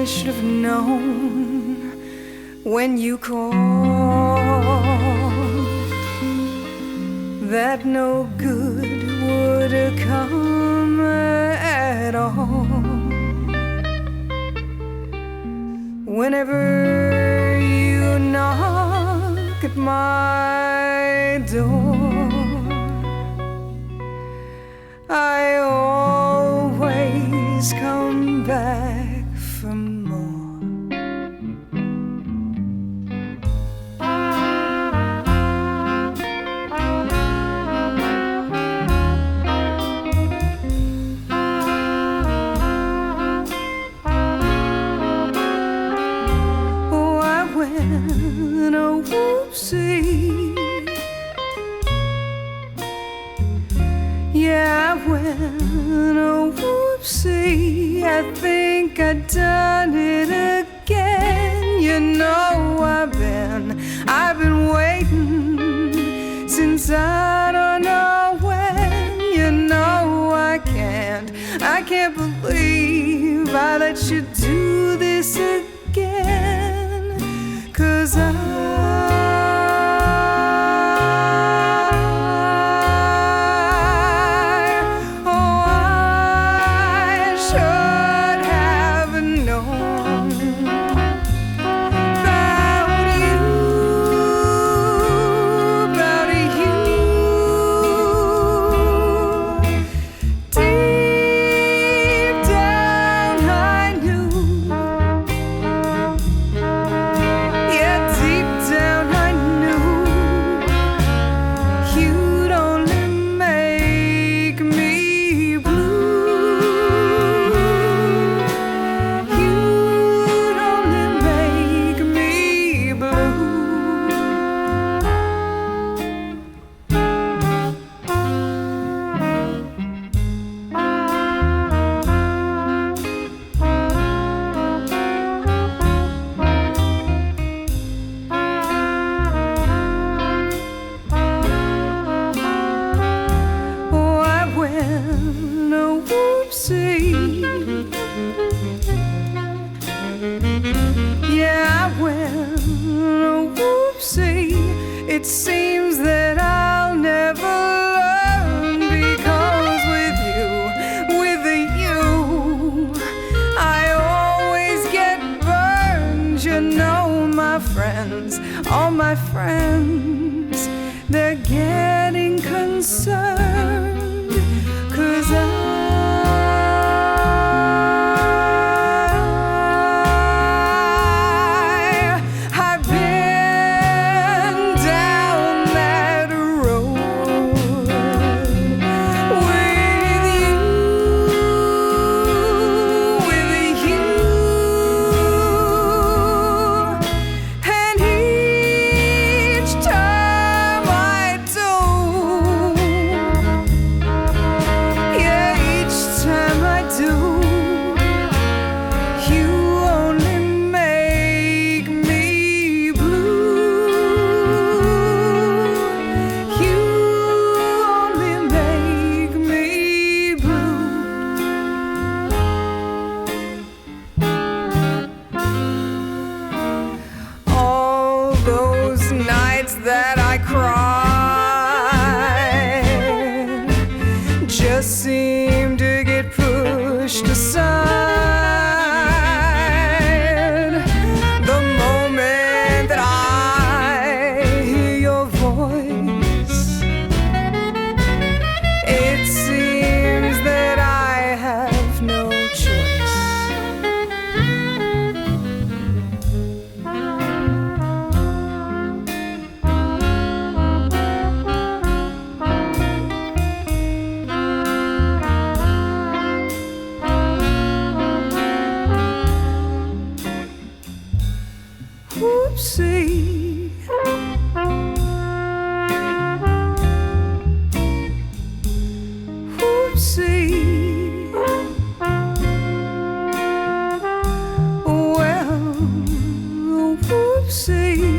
I should have known when you called that no good would come at all. Whenever you knock at my door, I always come back for more. Oh, I went a whoopsie. Yeah, I went a whoopsie. I think I done it again. You know I've been waiting since I don't know when. You know I can't believe I let you do this again. 'Cause it seems that I'll never learn, because with you, I always get burned. You know my friends, all my friends, they're getting concerned, 'cause that I cried just seem to get pushed aside. The moment that I hear your voice, it seems that I have no choice. Whoopsie. Whoopsie. Well, whoopsie.